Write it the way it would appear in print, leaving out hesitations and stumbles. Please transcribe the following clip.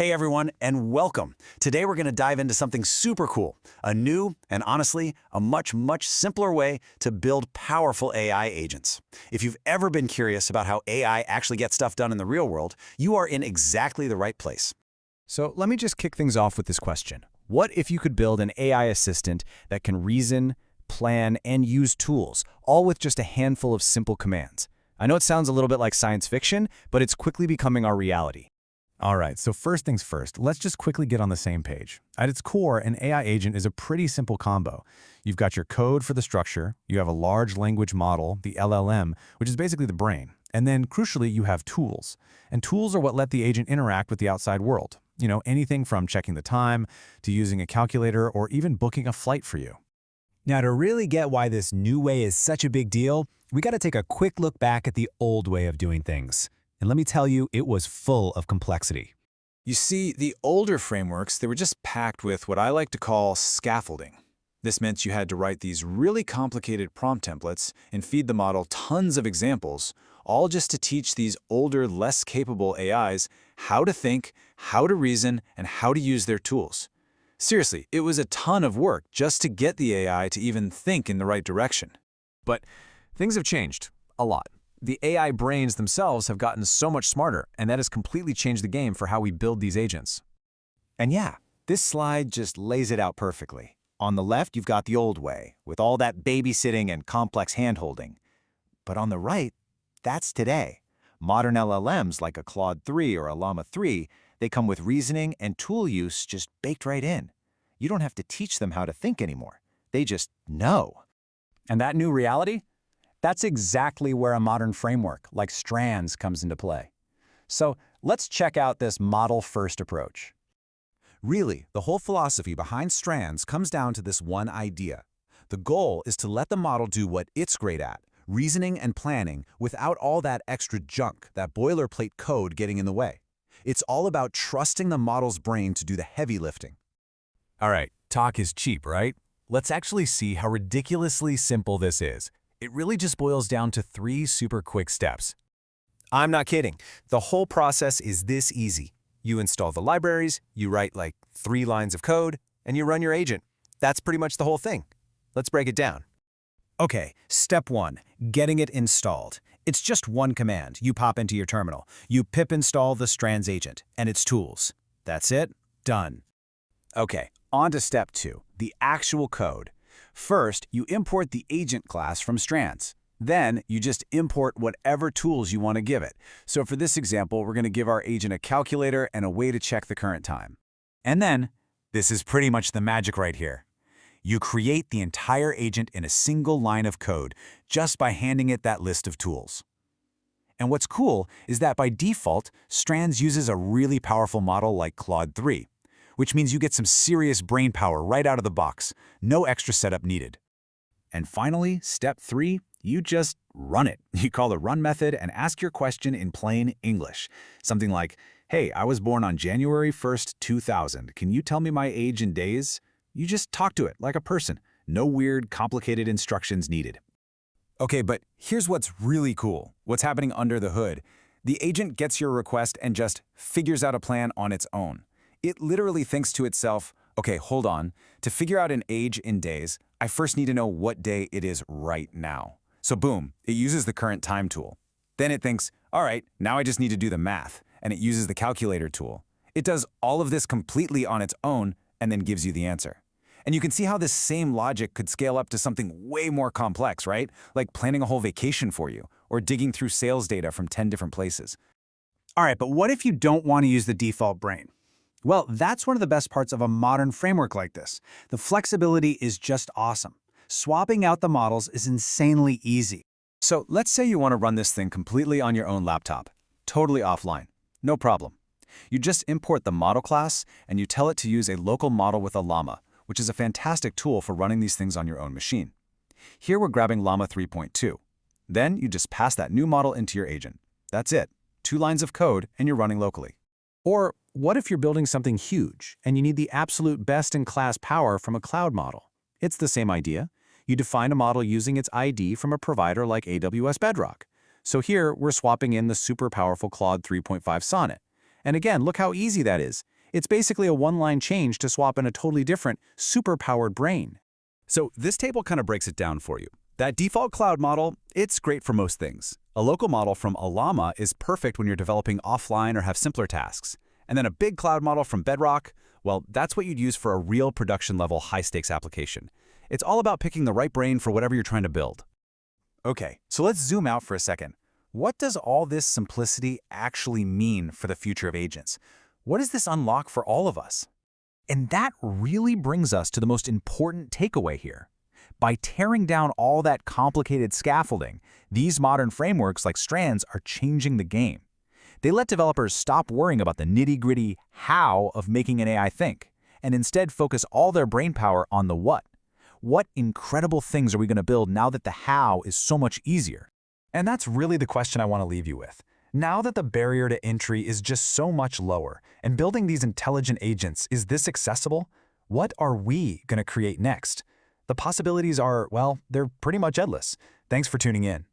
Hey everyone, and welcome. Today we're going to dive into something super cool, a new and honestly, a much simpler way to build powerful AI agents. If you've ever been curious about how AI actually gets stuff done in the real world, you are in exactly the right place. So let me just kick things off with this question. What if you could build an AI assistant that can reason, plan, and use tools, all with just a handful of simple commands? I know it sounds a little bit like science fiction, but it's quickly becoming our reality. All right, so first things first, let's just quickly get on the same page. At its core, an AI agent is a pretty simple combo. You've got your code for the structure, you have a large language model, the LLM, which is basically the brain, and then crucially, you have tools. And tools are what let the agent interact with the outside world. You know, anything from checking the time, to using a calculator, or even booking a flight for you. Now, to really get why this new way is such a big deal, we got to take a quick look back at the old way of doing things. And let me tell you, it was full of complexity. You see, the older frameworks, they were just packed with what I like to call scaffolding. This meant you had to write these really complicated prompt templates and feed the model tons of examples, all just to teach these older, less capable AIs how to think, how to reason, and how to use their tools. Seriously, it was a ton of work just to get the AI to even think in the right direction. But things have changed a lot. The AI brains themselves have gotten so much smarter, and that has completely changed the game for how we build these agents. And yeah, this slide just lays it out perfectly. On the left, you've got the old way, with all that babysitting and complex hand-holding. But on the right, that's today. Modern LLMs like a Claude 3 or a Llama 3, they come with reasoning and tool use just baked right in. You don't have to teach them how to think anymore. They just know. And that new reality? That's exactly where a modern framework like Strands comes into play. So let's check out this model-first approach. Really, the whole philosophy behind Strands comes down to this one idea. The goal is to let the model do what it's great at, reasoning and planning, without all that extra junk, that boilerplate code getting in the way. It's all about trusting the model's brain to do the heavy lifting. All right, talk is cheap, right? Let's actually see how ridiculously simple this is. It really just boils down to 3 super quick steps. I'm not kidding. The whole process is this easy. You install the libraries, you write like 3 lines of code, and you run your agent. That's pretty much the whole thing. Let's break it down. Okay, step 1, getting it installed. It's just one command. You pop into your terminal. You pip install the Strands agent and its tools. That's it, done. Okay, on to step 2, the actual code. First, you import the agent class from Strands. Then, you just import whatever tools you want to give it. So for this example, we're going to give our agent a calculator and a way to check the current time. And then, this is pretty much the magic right here. You create the entire agent in a single line of code just by handing it that list of tools. And what's cool is that by default, Strands uses a really powerful model like Claude 3. Which means you get some serious brain power right out of the box, no extra setup needed. And finally, step 3, you just run it. You call the run method and ask your question in plain English. Something like, hey, I was born on January 1st, 2000. Can you tell me my age in days? You just talk to it like a person. No weird, complicated instructions needed. Okay, but here's what's really cool. What's happening under the hood. The agent gets your request and just figures out a plan on its own. It literally thinks to itself, okay, hold on. To figure out an age in days, I first need to know what day it is right now. So boom, it uses the current time tool. Then it thinks, all right, now I just need to do the math, and it uses the calculator tool. It does all of this completely on its own and then gives you the answer. And you can see how this same logic could scale up to something way more complex, right? Like planning a whole vacation for you, or digging through sales data from 10 different places. All right, but what if you don't want to use the default brain? Well, that's one of the best parts of a modern framework like this. The flexibility is just awesome. Swapping out the models is insanely easy. So let's say you want to run this thing completely on your own laptop, totally offline. No problem. You just import the model class and you tell it to use a local model with Ollama, which is a fantastic tool for running these things on your own machine. Here we're grabbing Llama 3.2. Then you just pass that new model into your agent. That's it. 2 lines of code and you're running locally. Or what if you're building something huge and you need the absolute best-in-class power from a cloud model? It's the same idea. You define a model using its ID from a provider like AWS Bedrock. So here, we're swapping in the super powerful Claude 3.5 Sonnet. And again, look how easy that is. It's basically a one-line change to swap in a totally different, super-powered brain. So this table kind of breaks it down for you. That default cloud model, it's great for most things. A local model from Ollama is perfect when you're developing offline or have simpler tasks. And then a big cloud model from Bedrock, well, that's what you'd use for a real production-level high-stakes application. It's all about picking the right brain for whatever you're trying to build. Okay, so let's zoom out for a second. What does all this simplicity actually mean for the future of agents? What does this unlock for all of us? And that really brings us to the most important takeaway here. By tearing down all that complicated scaffolding, these modern frameworks like Strands are changing the game. They let developers stop worrying about the nitty-gritty how of making an AI think, and instead focus all their brainpower on the what. What incredible things are we going to build now that the how is so much easier? And that's really the question I want to leave you with. Now that the barrier to entry is just so much lower, and building these intelligent agents is this accessible, what are we going to create next? The possibilities are, well, they're pretty much endless. Thanks for tuning in.